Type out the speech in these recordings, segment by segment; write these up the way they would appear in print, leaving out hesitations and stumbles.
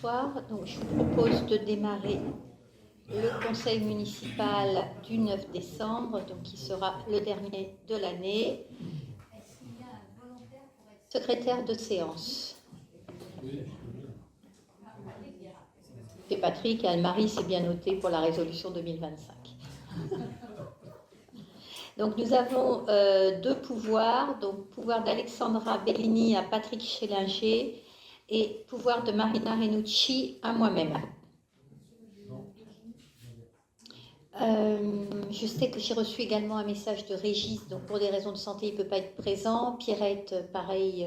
bonsoir. Donc, je vous propose de démarrer le conseil municipal du 9 décembre, donc qui sera le dernier de l'année. Secrétaire de séance. C'est Patrick et Anne-Marie, c'est bien noté pour la résolution 2025. Donc nous avons deux pouvoirs, donc pouvoir d'Alexandra Bellini à Patrick Schellinger et pouvoir de Marina Renucci à moi-même. Je sais que j'ai reçu également un message de Régis, donc pour des raisons de santé, il ne peut pas être présent. Pierrette, pareil.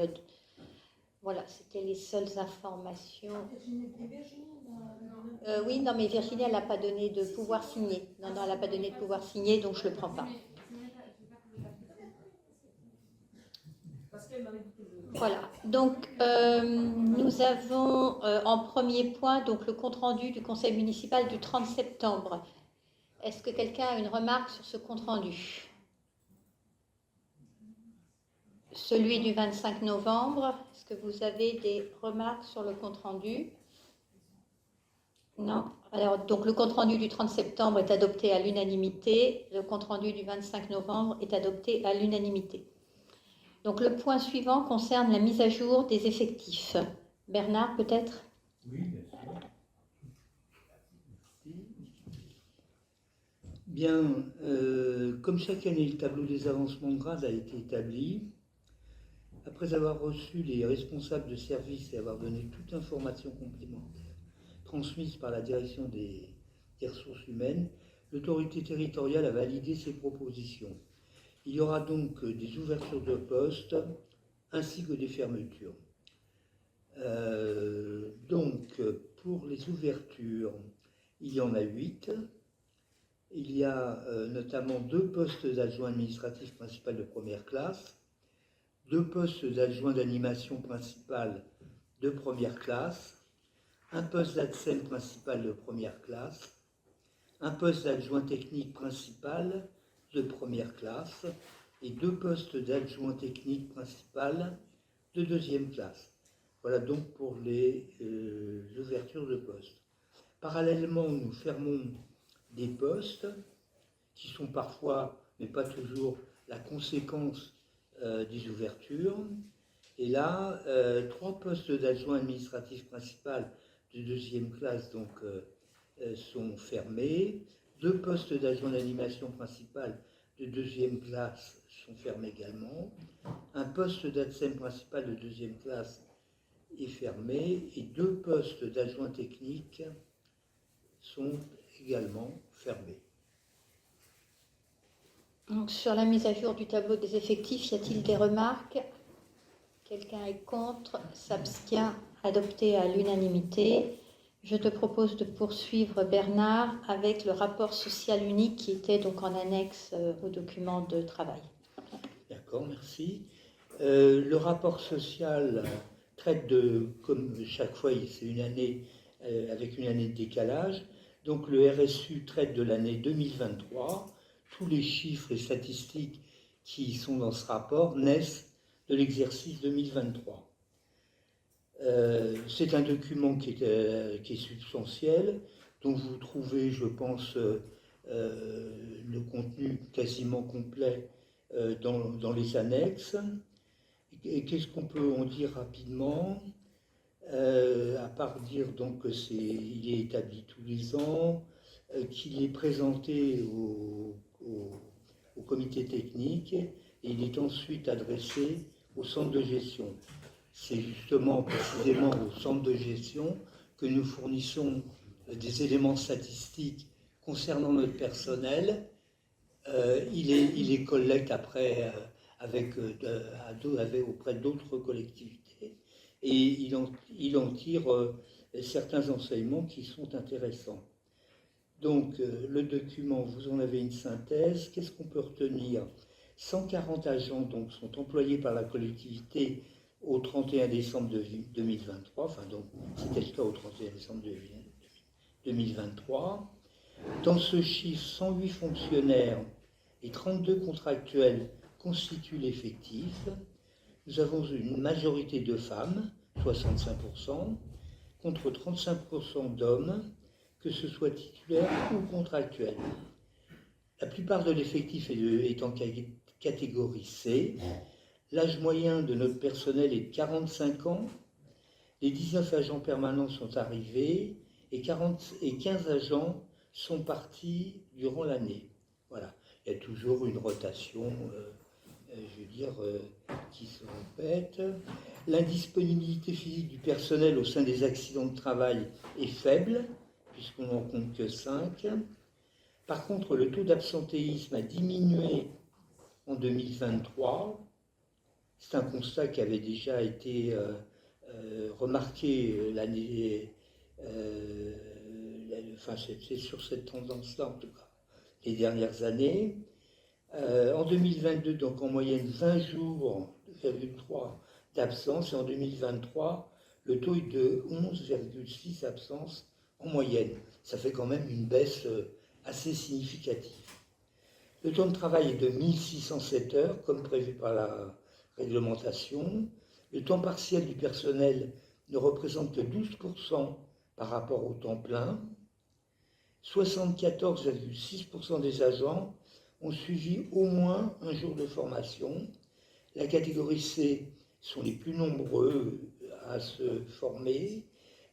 Voilà, c'était les seules informations. Oui, non, mais Virginie, elle n'a pas donné de pouvoir signer. Non, elle n'a pas donné de pouvoir signer, donc je ne le prends pas. Voilà, donc nous avons en premier point donc, le compte-rendu du conseil municipal du 30 septembre. Est-ce que quelqu'un a une remarque sur ce compte-rendu? Celui du 25 novembre, est-ce que vous avez des remarques sur le compte-rendu? Non. Alors, donc le compte-rendu du 30 septembre est adopté à l'unanimité. Le compte-rendu du 25 novembre est adopté à l'unanimité. Donc le point suivant concerne la mise à jour des effectifs. Bernard, peut-être? Oui, bien sûr. Bien, comme chaque année, le tableau des avancements de grade a été établi. Après avoir reçu les responsables de service et avoir donné toute information complémentaire transmise par la direction des ressources humaines, l'autorité territoriale a validé ces propositions. Il y aura donc des ouvertures de postes ainsi que des fermetures. Donc, pour les ouvertures, il y en a 8. Il y a notamment 2 postes d'adjoint administratif principal de première classe, 2 postes d'adjoint d'animation principale de première classe, un poste d'ADSEM principal de première classe, un poste d'adjoint technique principal de première classe et 2 postes d'adjoint technique principal de deuxième classe. Voilà donc pour les ouvertures de postes. Parallèlement, nous fermons des postes qui sont parfois, mais pas toujours, la conséquence des ouvertures. Et là, 3 postes d'adjoint administratif principal de deuxième classe donc, sont fermés. 2 postes d'adjoint d'animation principale de deuxième classe sont fermés également. Un poste d'ADSEM principal de deuxième classe est fermé et 2 postes d'adjoint technique sont également fermés. Donc, sur la mise à jour du tableau des effectifs, y a-t-il des remarques? Quelqu'un est contre, s'abstient, adopté à l'unanimité. Je te propose de poursuivre, Bernard, avec le rapport social unique qui était donc en annexe au document de travail. D'accord, merci. Le rapport social traite de, comme chaque fois, c'est une année avec une année de décalage. Donc le RSU traite de l'année 2023. Tous les chiffres et statistiques qui sont dans ce rapport naissent de l'exercice 2023. C'est un document qui est substantiel, dont vous trouvez, je pense, le contenu quasiment complet dans les annexes. Et qu'est-ce qu'on peut en dire rapidement, à part dire donc qu'il est établi tous les ans, qu'il est présenté au comité technique et il est ensuite adressé au centre de gestion. C'est justement précisément au centre de gestion que nous fournissons des éléments statistiques concernant notre personnel. Il les collecte après auprès d'autres collectivités et il en tire certains enseignements qui sont intéressants. Donc le document, vous en avez une synthèse. Qu'est-ce qu'on peut retenir? 140 agents donc, sont employés par la collectivité au 31 décembre 2023, enfin donc c'était le cas au 31 décembre 2023. Dans ce chiffre, 108 fonctionnaires et 32 contractuels constituent l'effectif. Nous avons une majorité de femmes, 65%, contre 35% d'hommes, que ce soit titulaire ou contractuel. La plupart de l'effectif est en catégorie C. L'âge moyen de notre personnel est de 45 ans. Les 19 agents permanents sont arrivés et 15 agents sont partis durant l'année. Voilà. Il y a toujours une rotation, qui se répète. L'indisponibilité physique du personnel au sein des accidents de travail est faible, puisqu'on n'en compte que 5. Par contre, le taux d'absentéisme a diminué en 2023. C'est un constat qui avait déjà été remarqué l'année, c'est sur cette tendance-là en tout cas, les dernières années. En 2022, donc en moyenne 20 jours, 2,3 d'absence, et en 2023, le taux est de 11,6 absences en moyenne. Ça fait quand même une baisse assez significative. Le temps de travail est de 1607 heures, comme prévu par la réglementation. Le temps partiel du personnel ne représente que 12% par rapport au temps plein. 74,6% des agents ont suivi au moins un jour de formation. La catégorie C sont les plus nombreux à se former.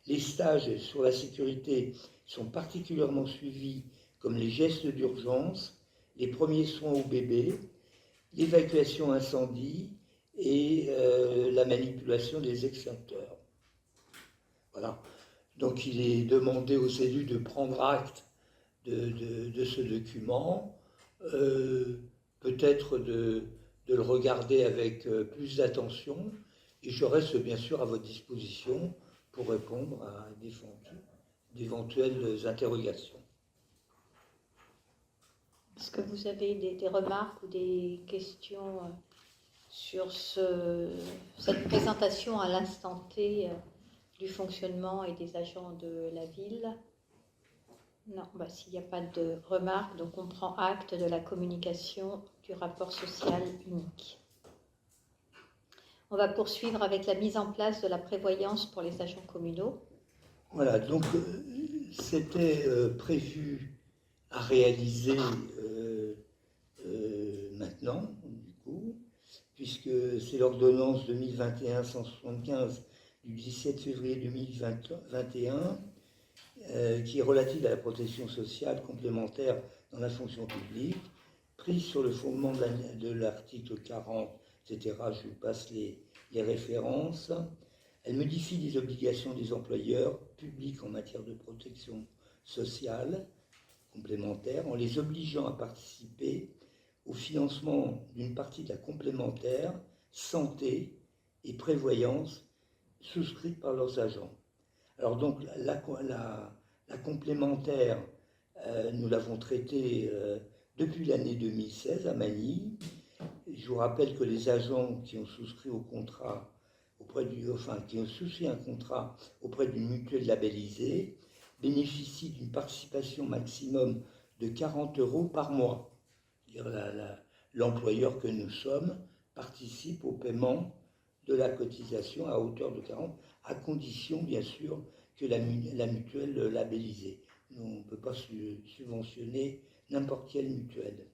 Les stages sur la sécurité sont particulièrement suivis, comme les gestes d'urgence, les premiers soins aux bébés, l'évacuation incendie et la manipulation des extincteurs. Voilà. Donc il est demandé aux élus de prendre acte de ce document, peut-être de le regarder avec plus d'attention, et je reste bien sûr à votre disposition pour répondre à d'éventuelles interrogations. Est-ce que vous avez des remarques ou des questions sur cette présentation à l'instant T du fonctionnement et des agents de la ville? Non, s'il n'y a pas de remarques, donc on prend acte de la communication du rapport social unique. On va poursuivre avec la mise en place de la prévoyance pour les agents communaux. Voilà, donc c'était prévu à réaliser maintenant, du coup, puisque c'est l'ordonnance 2021-175 du 17 février 2021 qui est relative à la protection sociale complémentaire dans la fonction publique, prise sur le fondement de l'article 40, etc. Je vous passe les références. Elle modifie les obligations des employeurs publics en matière de protection sociale complémentaire en les obligeant à participer au financement d'une partie de la complémentaire santé et prévoyance souscrite par leurs agents. Alors donc la complémentaire, nous l'avons traitée depuis l'année 2016 à Manille. Je vous rappelle que les agents qui ont souscrit au contrat qui ont souscrit un contrat auprès d'une mutuelle labellisée bénéficient d'une participation maximum de 40 € par mois. L'employeur que nous sommes participe au paiement de la cotisation à hauteur de 40, à condition bien sûr que la mutuelle labellisée. Nous, on ne peut pas subventionner n'importe quelle mutuelle.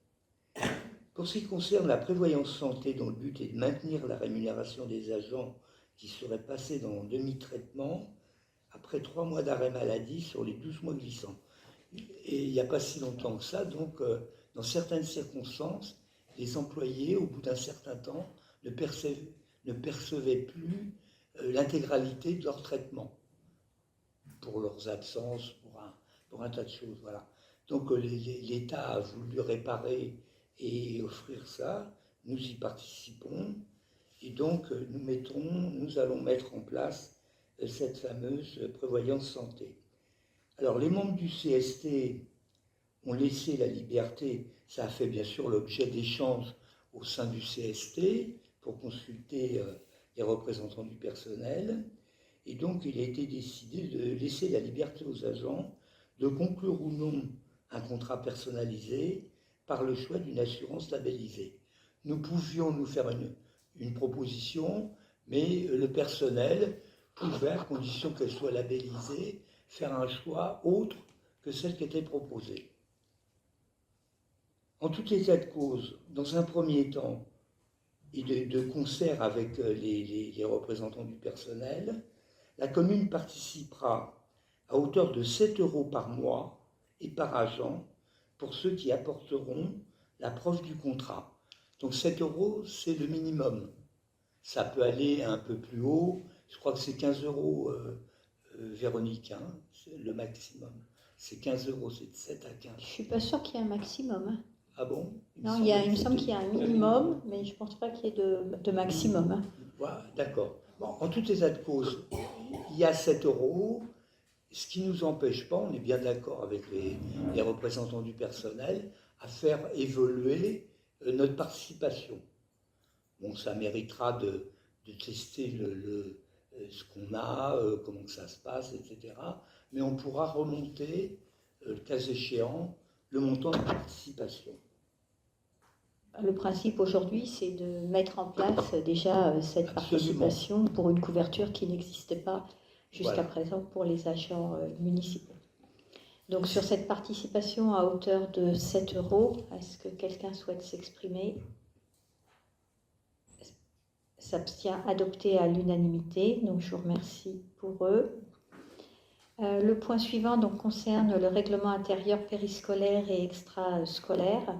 Pour ce qui concerne la prévoyance santé, dont le but est de maintenir la rémunération des agents qui seraient passés dans demi-traitement, après 3 mois d'arrêt maladie sur les 12 mois glissants. Et il n'y a pas si longtemps que ça, donc dans certaines circonstances, les employés, au bout d'un certain temps, ne percevaient plus l'intégralité de leur traitement, pour leurs absences, pour un tas de choses. Voilà. Donc l'État a voulu réparer et offrir ça, nous y participons, et donc nous allons mettre en place cette fameuse prévoyance santé. Alors les membres du CST ont laissé la liberté, ça a fait bien sûr l'objet d'échanges au sein du CST pour consulter les représentants du personnel, et donc il a été décidé de laisser la liberté aux agents de conclure ou non un contrat personnalisé par le choix d'une assurance labellisée. Nous pouvions nous faire une proposition, mais le personnel, pouvait, à condition qu'elle soit labellisée, faire un choix autre que celle qui était proposée. En tout état de cause, dans un premier temps, et de concert avec les représentants du personnel, la commune participera à hauteur de 7 € par mois et par agent pour ceux qui apporteront la preuve du contrat. Donc 7 €, c'est le minimum. Ça peut aller un peu plus haut. Je crois que c'est 15 €, Véronique, hein, c'est le maximum. C'est 15 €, c'est de 7 à 15. Je ne suis pas sûre qu'il y ait un maximum. Hein. Ah bon? Non, il me semble qu'il y a un minimum, mais je ne pense pas qu'il y ait de maximum. Hein. Voilà, d'accord. Bon, en tout état de cause, il y a 7 €, ce qui ne nous empêche pas, on est bien d'accord avec les représentants du personnel, à faire évoluer notre participation. Bon, ça méritera de tester ce qu'on a, comment que ça se passe, etc. Mais on pourra remonter, le cas échéant, le montant de participation. Le principe aujourd'hui, c'est de mettre en place déjà cette participation pour une couverture qui n'existait pas jusqu'à présent pour les agents municipaux. Donc sur cette participation à hauteur de 7 €, est-ce que quelqu'un souhaite s'exprimer? S'abstient, adopté à l'unanimité, donc je vous remercie pour eux. Le point suivant donc, concerne le règlement intérieur périscolaire et extrascolaire.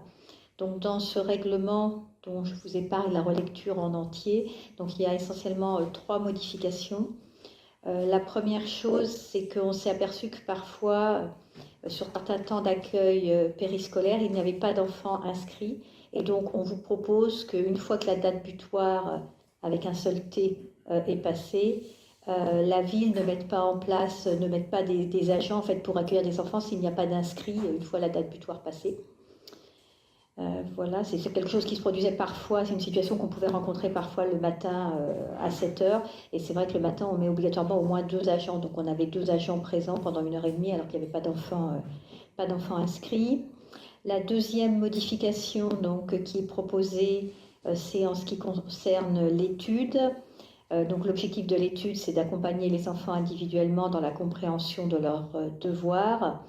Donc dans ce règlement dont je vous épargne la relecture en entier, donc il y a essentiellement 3 modifications. La première chose, c'est qu'on s'est aperçu que parfois, sur certains temps d'accueil périscolaire, il n'y avait pas d'enfants inscrits. Et donc on vous propose qu'une fois que la date butoir avec un seul T est passée, la ville ne mette pas en place, ne mette pas des agents en fait, pour accueillir des enfants s'il n'y a pas d'inscrits une fois la date butoir passée. Voilà, c'est quelque chose qui se produisait parfois, c'est une situation qu'on pouvait rencontrer parfois le matin à 7 h. Et c'est vrai que le matin, on met obligatoirement au moins 2 agents. Donc on avait 2 agents présents pendant 1h30 alors qu'il n'y avait pas d'enfants inscrits. La deuxième modification donc, qui est proposée, c'est en ce qui concerne l'étude. Donc l'objectif de l'étude, c'est d'accompagner les enfants individuellement dans la compréhension de leurs devoirs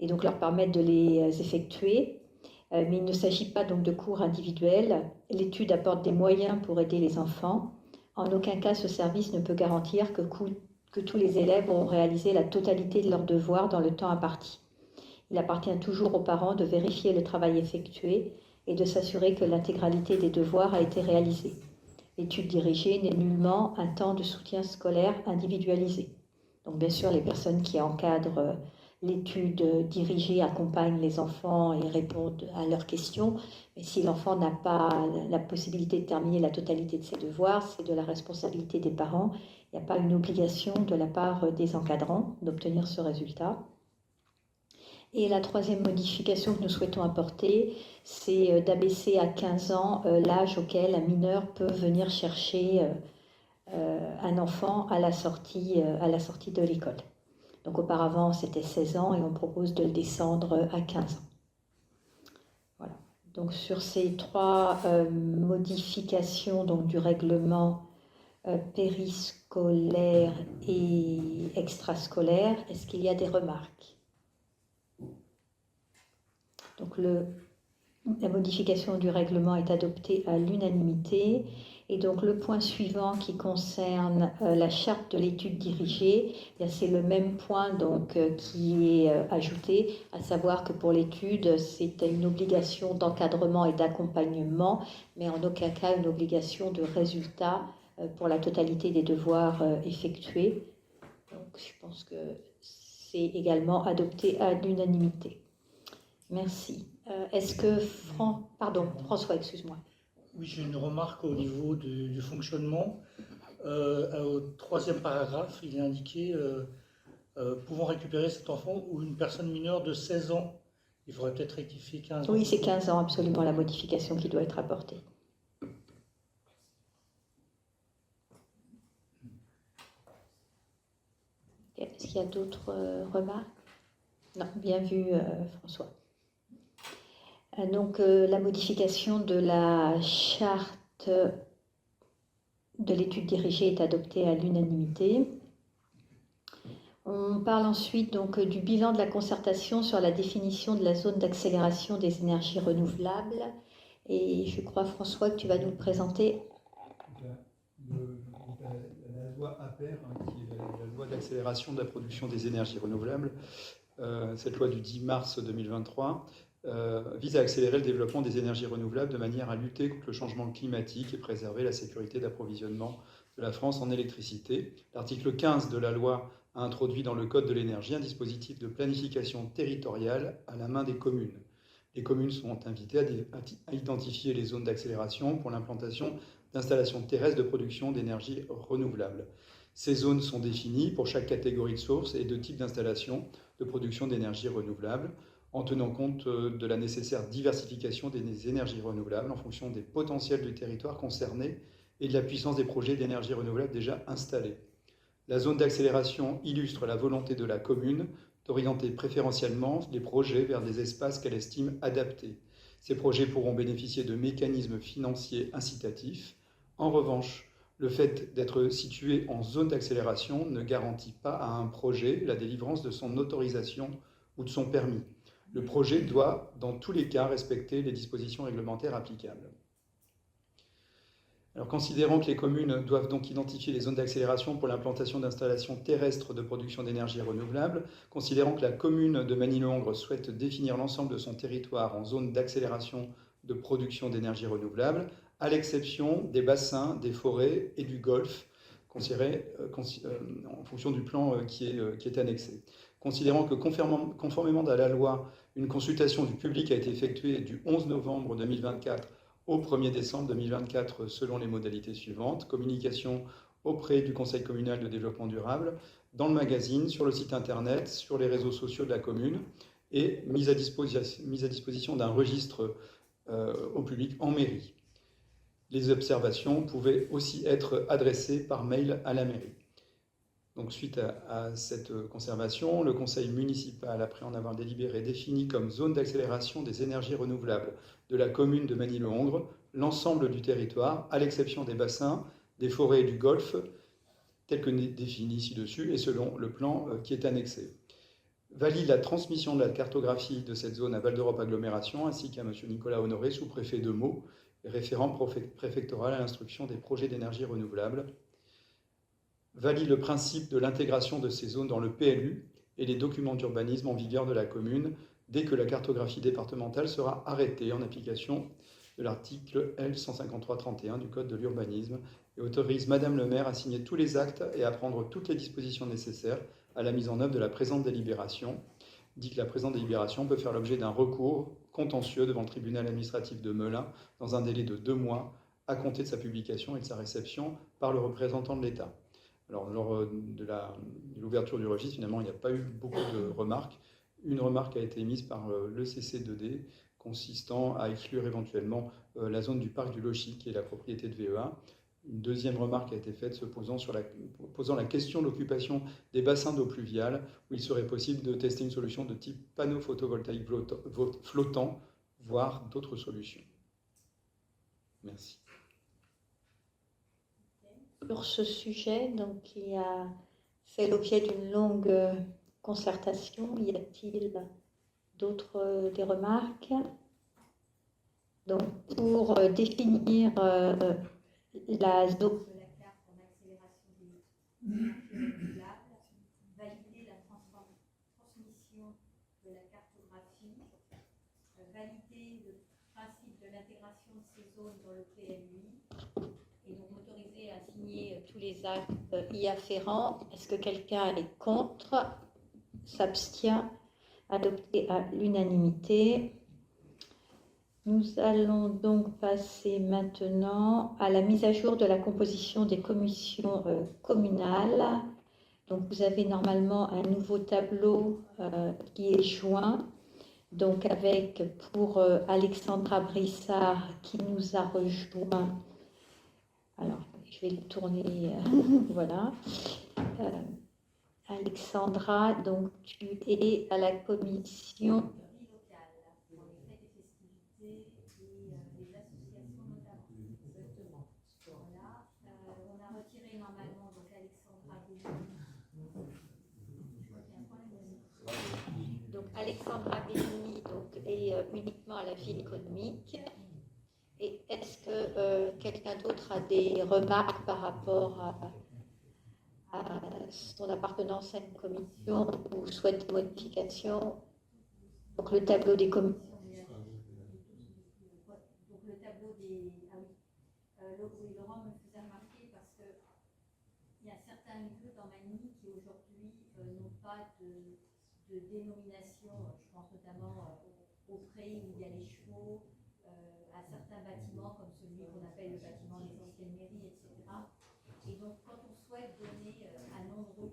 et donc leur permettre de les effectuer. Mais il ne s'agit pas donc de cours individuels. L'étude apporte des moyens pour aider les enfants. En aucun cas, ce service ne peut garantir que tous les élèves auront réalisé la totalité de leurs devoirs dans le temps imparti. Il appartient toujours aux parents de vérifier le travail effectué et de s'assurer que l'intégralité des devoirs a été réalisée. L'étude dirigée n'est nullement un temps de soutien scolaire individualisé. Donc bien sûr, les personnes qui encadrent l'étude dirigée accompagnent les enfants et répondent à leurs questions. Mais si l'enfant n'a pas la possibilité de terminer la totalité de ses devoirs, c'est de la responsabilité des parents. Il n'y a pas une obligation de la part des encadrants d'obtenir ce résultat. Et la troisième modification que nous souhaitons apporter, c'est d'abaisser à 15 ans l'âge auquel un mineur peut venir chercher un enfant à la sortie de l'école. Donc auparavant, c'était 16 ans et on propose de le descendre à 15 ans. Voilà. Donc sur ces 3 modifications donc, du règlement périscolaire et extrascolaire, est-ce qu'il y a des remarques? Donc la modification du règlement est adoptée à l'unanimité. Et donc le point suivant qui concerne la charte de l'étude dirigée, c'est le même point donc, qui est ajouté, à savoir que pour l'étude, c'est une obligation d'encadrement et d'accompagnement, mais en aucun cas une obligation de résultat pour la totalité des devoirs effectués. Donc je pense que c'est également adopté à l'unanimité. Merci. Est-ce que François, excuse-moi. Oui, j'ai une remarque au niveau du fonctionnement. Au 3e paragraphe, il est indiqué pouvant récupérer cet enfant ou une personne mineure de 16 ans. Il faudrait peut-être rectifier 15 ans. Oui, c'est 15 ans, absolument, la modification qui doit être apportée. Est-ce qu'il y a d'autres remarques? Non, bien vu, François. Donc, la modification de la charte de l'étude dirigée est adoptée à l'unanimité. On parle ensuite donc du bilan de la concertation sur la définition de la zone d'accélération des énergies renouvelables. Et je crois, François, que tu vas nous le présenter. La loi APER, qui est la loi d'accélération de la production des énergies renouvelables, cette loi du 10 mars 2023, vise à accélérer le développement des énergies renouvelables de manière à lutter contre le changement climatique et préserver la sécurité d'approvisionnement de la France en électricité. L'article 15 de la loi a introduit dans le Code de l'énergie un dispositif de planification territoriale à la main des communes. Les communes sont invitées à identifier les zones d'accélération pour l'implantation d'installations terrestres de production d'énergie renouvelable. Ces zones sont définies pour chaque catégorie de sources et de type d'installation de production d'énergie renouvelable, en tenant compte de la nécessaire diversification des énergies renouvelables en fonction des potentiels du territoire concerné et de la puissance des projets d'énergie renouvelable déjà installés. La zone d'accélération illustre la volonté de la commune d'orienter préférentiellement les projets vers des espaces qu'elle estime adaptés. Ces projets pourront bénéficier de mécanismes financiers incitatifs. En revanche, le fait d'être situé en zone d'accélération ne garantit pas à un projet la délivrance de son autorisation ou de son permis. Le projet doit, dans tous les cas, respecter les dispositions réglementaires applicables. Alors, considérant que les communes doivent donc identifier les zones d'accélération pour l'implantation d'installations terrestres de production d'énergie renouvelable, considérant que la commune de Magny-le-Hongre souhaite définir l'ensemble de son territoire en zone d'accélération de production d'énergie renouvelable, à l'exception des bassins, des forêts et du golfe, considérés en fonction du plan qui est annexé. Considérant que, conformément à la loi, une consultation du public a été effectuée du 11 novembre 2024 au 1er décembre 2024 selon les modalités suivantes: communication auprès du Conseil communal de développement durable, dans le magazine, sur le site internet, sur les réseaux sociaux de la commune, et mise à disposition d'un registre au public en mairie. Les observations pouvaient aussi être adressées par mail à la mairie. Donc, suite à cette conservation, le conseil municipal, après en avoir délibéré, définit comme zone d'accélération des énergies renouvelables de la commune de Magny-le-Hongre l'ensemble du territoire, à l'exception des bassins, des forêts et du golfe, tel que défini ci-dessus et selon le plan qui est annexé. Valide la transmission de la cartographie de cette zone à Val d'Europe Agglomération, ainsi qu'à M. Nicolas Honoré, sous-préfet de Meaux, référent préfectoral à l'instruction des projets d'énergie renouvelable. Valide le principe de l'intégration de ces zones dans le PLU et les documents d'urbanisme en vigueur de la commune dès que la cartographie départementale sera arrêtée en application de l'article L. 153-31 du Code de l'urbanisme et autorise Madame le maire à signer tous les actes et à prendre toutes les dispositions nécessaires à la mise en œuvre de la présente délibération. Dit que la présente délibération peut faire l'objet d'un recours contentieux devant le tribunal administratif de Melun dans un délai de 2 mois à compter de sa publication et de sa réception par le représentant de l'État. Alors, lors de l'ouverture du registre, finalement, il n'y a pas eu beaucoup de remarques. Une remarque a été émise par le CC2D, consistant à exclure éventuellement la zone du parc du Lochy, qui est la propriété de VEA. Une deuxième remarque a été faite posant la question de l'occupation des bassins d'eau pluviale, où il serait possible de tester une solution de type panneau photovoltaïque flottant, voire d'autres solutions. Merci. Sur ce sujet, donc, qui a fait l'objet d'une longue concertation, y a-t-il d'autres des remarques? Donc, pour définir la zone de la carte en accélération des énergies renouvelables, valider la transmission de la cartographie, valider le principe de l'intégration de ces zones dans le PLUI, et donc autoriser à signer tous les actes y afférents. Est-ce que quelqu'un est contre? S'abstient? Adopté à l'unanimité. Nous allons donc passer maintenant à la mise à jour de la composition des commissions communales. Donc, vous avez normalement un nouveau tableau qui est joint, donc avec pour Alexandra Brissard qui nous a rejoint. Alors, je vais le tourner, voilà. Alexandra, donc tu es à la commission Alexandra Béni est uniquement à la ville économique. Et est-ce que quelqu'un d'autre a des remarques par rapport à son appartenance à une commission ou souhaite des modifications? Donc le tableau des commissions. Donc le tableau des... Ah oui, Laurent me faisait remarquer parce qu'il y a certains lieux dans Magny qui aujourd'hui n'ont pas de dénomination. Je pense notamment au pré où il y a les chevaux, à certains bâtiments comme celui qu'on appelle le bâtiment des anciennes mairies, etc. Et donc quand on souhaite donner un nom de rue,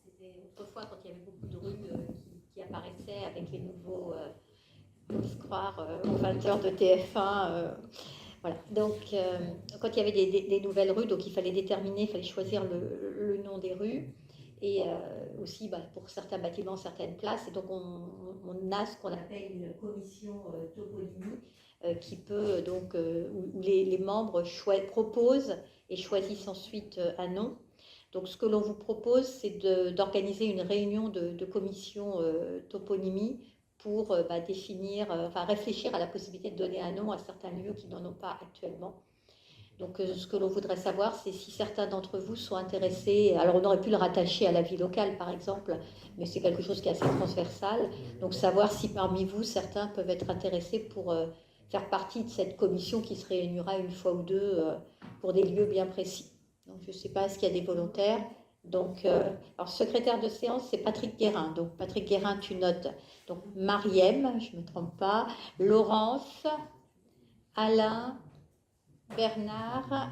c'était autrefois quand il y avait beaucoup de rues qui apparaissaient avec les nouveaux, j'ose croire, aux 20h de TF1. Voilà. Donc quand il y avait des nouvelles rues, donc il fallait déterminer, il fallait choisir le nom des rues. Et aussi pour certains bâtiments, certaines places. Et donc on a ce qu'on appelle une commission toponymie qui peut donc où les membres proposent et choisissent ensuite un nom. Donc ce que l'on vous propose, c'est d'organiser une réunion de commission toponymie pour définir, réfléchir à la possibilité de donner un nom à certains lieux qui n'en ont pas actuellement. Donc, ce que l'on voudrait savoir, c'est si certains d'entre vous sont intéressés. Alors, on aurait pu le rattacher à la vie locale, par exemple, mais c'est quelque chose qui est assez transversal. Donc, savoir si parmi vous, certains peuvent être intéressés pour faire partie de cette commission qui se réunira une fois ou deux pour des lieux bien précis. Donc, je ne sais pas, est-ce qu'il y a des volontaires? Donc, alors, secrétaire de séance, c'est Patrick Guérin. Donc, Patrick Guérin, tu notes. Donc, Mariem, je ne me trompe pas, Laurence, Alain, Bernard,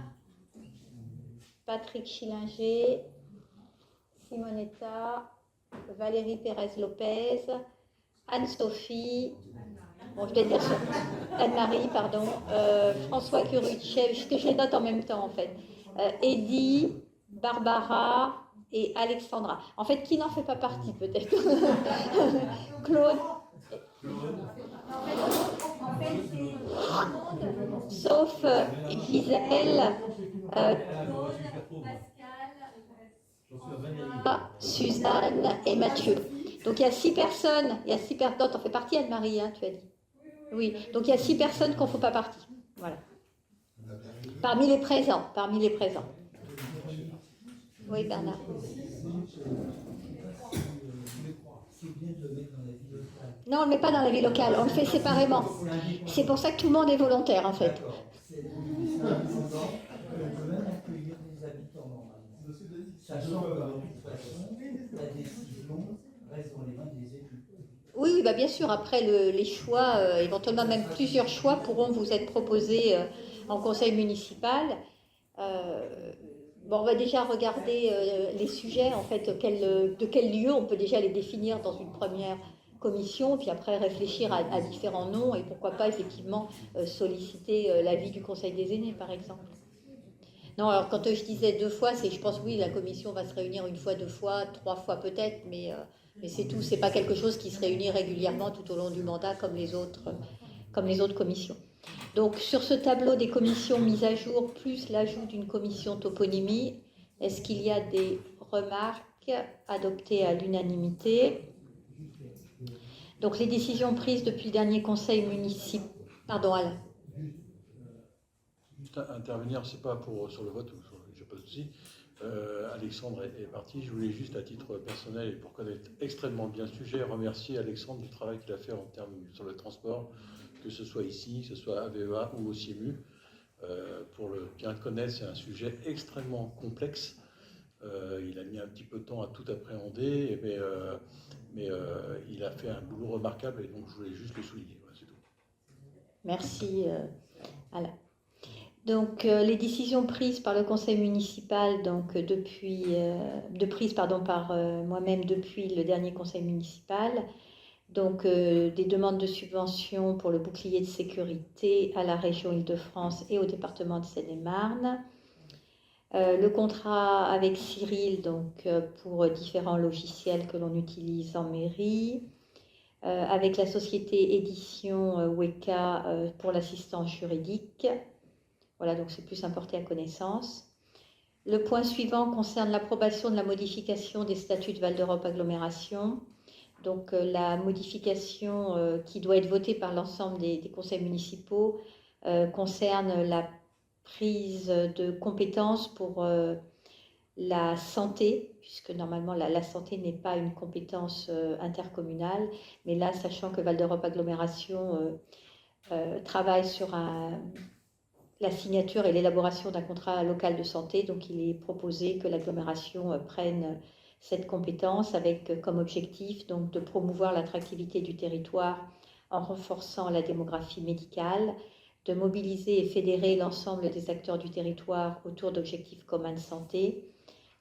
Patrick Schillinger, Simonetta, Valérie Pérez-Lopez, Anne-Sophie, bon, je vais dire Anne-Marie, pardon, François Curuchev, que je les note en même temps en fait, Eddy, Barbara et Alexandra. En fait, qui n'en fait pas partie peut-être? Claude. En fait, c'est tout le monde. Sauf Gisèle, Claude, Pascal, Suzanne et Mathieu. Donc il y a 6 personnes. Il y a 6 personnes. Non, t'en fais partie, Anne-Marie, hein, tu as dit. Oui. Donc il y a 6 personnes qu'on ne fait pas partie. Voilà. Parmi les présents. Oui, Bernard. Non, on ne le met pas dans la vie locale, on le fait séparément. C'est pour ça que tout le monde est volontaire, en fait. Oui, bien sûr. Après, les choix, éventuellement même plusieurs choix, pourront vous être proposés en conseil municipal. On va déjà regarder les sujets, en fait, de quel lieu on peut déjà les définir dans une première commission, puis après réfléchir à différents noms et pourquoi pas effectivement solliciter l'avis du Conseil des aînés, par exemple. Non, alors quand je disais 2 fois, je pense oui, la commission va se réunir 1 fois, 2 fois, 3 fois peut-être, mais c'est tout. C'est pas quelque chose qui se réunit régulièrement tout au long du mandat comme les autres commissions. Donc sur ce tableau des commissions mises à jour, plus l'ajout d'une commission toponymie, est-ce qu'il y a des remarques adoptées à l'unanimité? Donc les décisions prises depuis le dernier conseil municipal. Pardon, Alain. Juste intervenir, c'est pas sur le vote, j'ai pas de souci. Alexandre est parti. Je voulais juste à titre personnel et pour connaître extrêmement bien le sujet, remercier Alexandre du travail qu'il a fait en termes sur le transport, que ce soit ici, que ce soit à AVEA ou au CIEMU. Pour le bien connaître, c'est un sujet extrêmement complexe. Il a mis un petit peu de temps à tout appréhender, mais il a fait un boulot remarquable et donc je voulais juste le souligner. Voilà, c'est tout. Merci, Alain. Donc, les décisions prises par le conseil municipal, donc par moi-même depuis le dernier conseil municipal, donc des demandes de subventions pour le bouclier de sécurité à la région Île-de-France et au département de Seine-et-Marne. Le contrat avec Cyril, donc pour différents logiciels que l'on utilise en mairie, avec la société édition Weka pour l'assistance juridique. Voilà, donc c'est plus importé à connaissance. Le point suivant concerne l'approbation de la modification des statuts de Val d'Europe Agglomération. Donc la modification qui doit être votée par l'ensemble des conseils municipaux concerne la prise de compétences pour la santé, puisque normalement la santé n'est pas une compétence intercommunale, mais là, sachant que Val d'Europe Agglomération travaille sur la signature et l'élaboration d'un contrat local de santé, donc il est proposé que l'agglomération prenne cette compétence avec comme objectif donc, de promouvoir l'attractivité du territoire en renforçant la démographie médicale, de mobiliser et fédérer l'ensemble des acteurs du territoire autour d'objectifs communs de santé,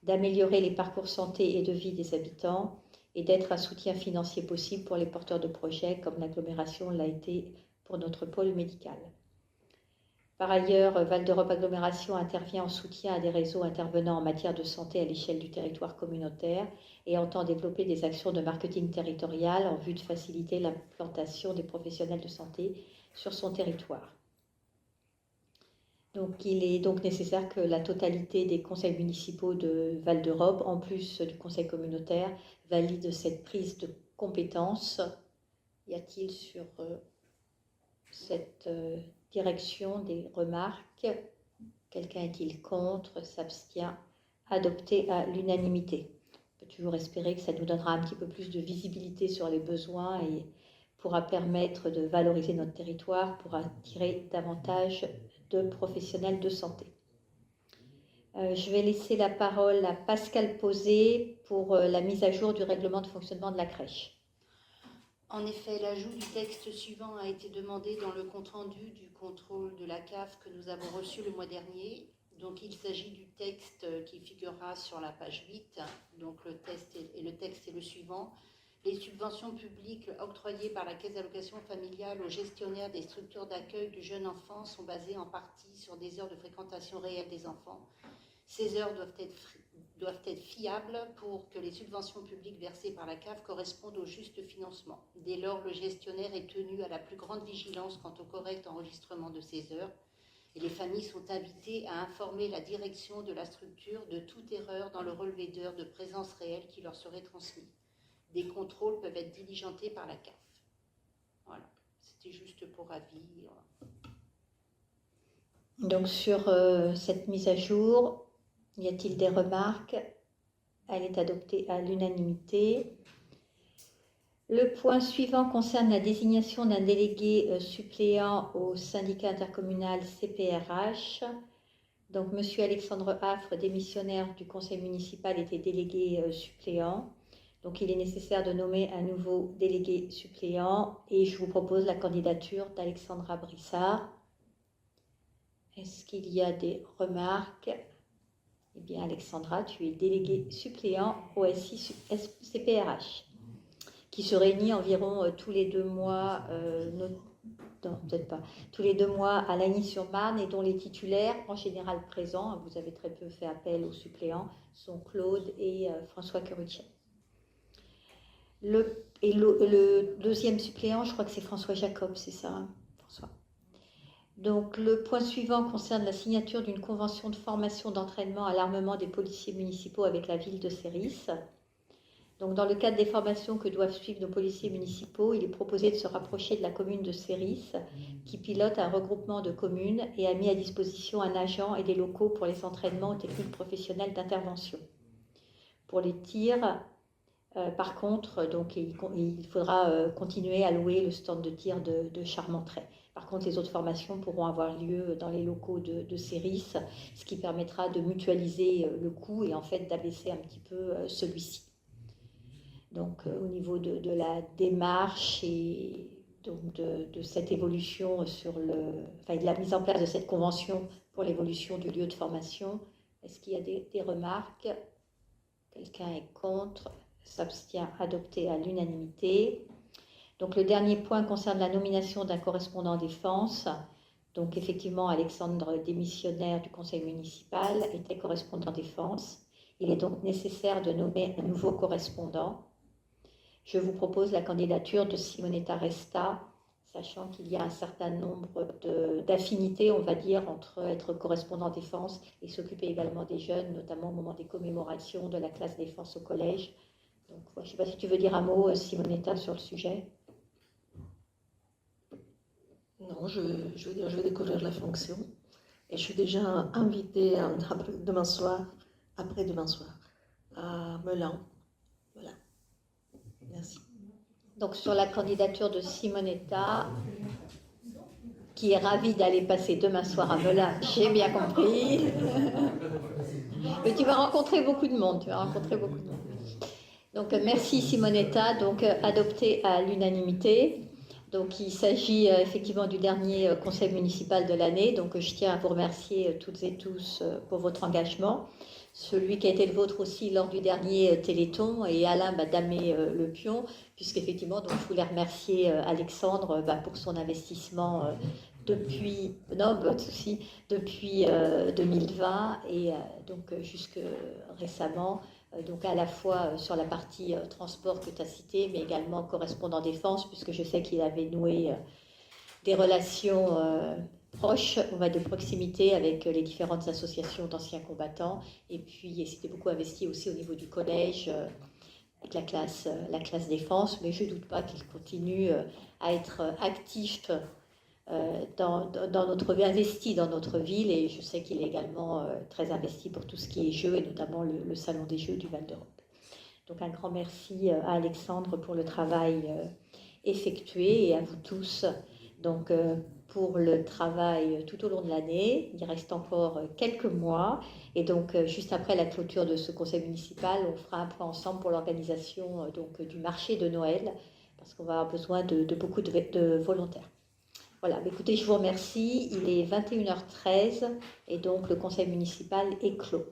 d'améliorer les parcours santé et de vie des habitants et d'être un soutien financier possible pour les porteurs de projets comme l'agglomération l'a été pour notre pôle médical. Par ailleurs, Val d'Europe Agglomération intervient en soutien à des réseaux intervenant en matière de santé à l'échelle du territoire communautaire et entend développer des actions de marketing territorial en vue de faciliter l'implantation des professionnels de santé sur son territoire. Donc, il est donc nécessaire que la totalité des conseils municipaux de Val d'Europe, en plus du conseil communautaire, valide cette prise de compétence. Y a-t-il sur cette direction des remarques? Quelqu'un est-il contre? S'abstient? Adopté à l'unanimité. On peut toujours espérer que ça nous donnera un petit peu plus de visibilité sur les besoins et pourra permettre de valoriser notre territoire pour attirer davantage de professionnels de santé. Je vais laisser la parole à Pascal Posé pour la mise à jour du règlement de fonctionnement de la crèche. En effet, l'ajout du texte suivant a été demandé dans le compte-rendu du contrôle de la CAF que nous avons reçu le mois dernier. Donc, il s'agit du texte qui figurera sur la page 8. Donc, le texte est le suivant. Les subventions publiques octroyées par la Caisse d'allocation familiale aux gestionnaires des structures d'accueil du jeune enfant sont basées en partie sur des heures de fréquentation réelle des enfants. Ces heures doivent être fiables pour que les subventions publiques versées par la CAF correspondent au juste financement. Dès lors, le gestionnaire est tenu à la plus grande vigilance quant au correct enregistrement de ces heures et les familles sont invitées à informer la direction de la structure de toute erreur dans le relevé d'heures de présence réelle qui leur serait transmis. Des contrôles peuvent être diligentés par la CAF. Voilà, c'était juste pour avis. Donc sur cette mise à jour, y a-t-il des remarques? Elle est adoptée à l'unanimité. Le point suivant concerne la désignation d'un délégué suppléant au syndicat intercommunal CPRH. Donc M. Alexandre Affre, démissionnaire du conseil municipal, était délégué suppléant. Donc il est nécessaire de nommer un nouveau délégué suppléant et je vous propose la candidature d'Alexandra Brissard. Est-ce qu'il y a des remarques? Eh bien Alexandra, tu es déléguée suppléant au SI CPRH qui se réunit environ tous les 2 mois, non peut-être pas, tous les 2 mois à Lagny-sur-Marne et dont les titulaires, en général présents, vous avez très peu fait appel aux suppléants, sont Claude et François Curuchet. Le deuxième suppléant, je crois que c'est François Jacob, c'est ça, hein, François. Donc le point suivant concerne la signature d'une convention de formation d'entraînement à l'armement des policiers municipaux avec la ville de Séris. Donc dans le cadre des formations que doivent suivre nos policiers municipaux, il est proposé de se rapprocher de la commune de Séris qui pilote un regroupement de communes et a mis à disposition un agent et des locaux pour les entraînements aux techniques professionnelles d'intervention. Pour les tirs, par contre, donc, il faudra continuer à louer le stand de tir de Charmentray. Par contre, les autres formations pourront avoir lieu dans les locaux de Séris, ce qui permettra de mutualiser le coût et en fait d'abaisser un petit peu celui-ci. Donc, au niveau de la démarche et donc de cette évolution de la mise en place de cette convention pour l'évolution du lieu de formation, est-ce qu'il y a des remarques? Quelqu'un est contre? S'abstient, adopté à l'unanimité. Donc le dernier point concerne la nomination d'un correspondant défense. Donc effectivement, Alexandre, démissionnaire du conseil municipal, était correspondant défense. Il est donc nécessaire de nommer un nouveau correspondant. Je vous propose la candidature de Simonetta Resta, sachant qu'il y a un certain nombre d'affinités, on va dire, entre être correspondant défense et s'occuper également des jeunes, notamment au moment des commémorations de la classe défense au collège. Donc Je ne sais pas si tu veux dire un mot, Simonetta, sur le sujet. Non, je veux dire, je vais découvrir la fonction. Et je suis déjà invitée demain soir, après-demain soir, à Melun. Voilà. Merci. Donc sur la candidature de Simonetta, qui est ravie d'aller passer demain soir à Melun, j'ai bien compris. Mais tu vas rencontrer beaucoup de monde, Donc merci Simonetta, donc adopté à l'unanimité. Donc il s'agit effectivement du dernier conseil municipal de l'année. Donc je tiens à vous remercier toutes et tous pour votre engagement. Celui qui a été le vôtre aussi lors du dernier Téléthon, et Alain m'a damé le pion, puisqu'effectivement, donc, je voulais remercier Alexandre pour son investissement depuis 2020 et donc jusque récemment, donc à la fois sur la partie transport que tu as cité, mais également correspondant défense, puisque je sais qu'il avait noué des relations proches, de proximité avec les différentes associations d'anciens combattants, et puis il s'était beaucoup investi aussi au niveau du collège, avec la classe défense, mais je ne doute pas qu'il continue à être actif dans notre vie, investi dans notre ville, et je sais qu'il est également très investi pour tout ce qui est jeux, et notamment le salon des jeux du Val d'Europe. Donc un grand merci à Alexandre pour le travail effectué, et à vous tous donc pour le travail tout au long de l'année. Il reste encore quelques mois, et donc juste après la clôture de ce conseil municipal, on fera un point ensemble pour l'organisation du marché de Noël, parce qu'on va avoir besoin de beaucoup de volontaires. Voilà, écoutez, je vous remercie. Il est 21h13 et donc le conseil municipal est clos.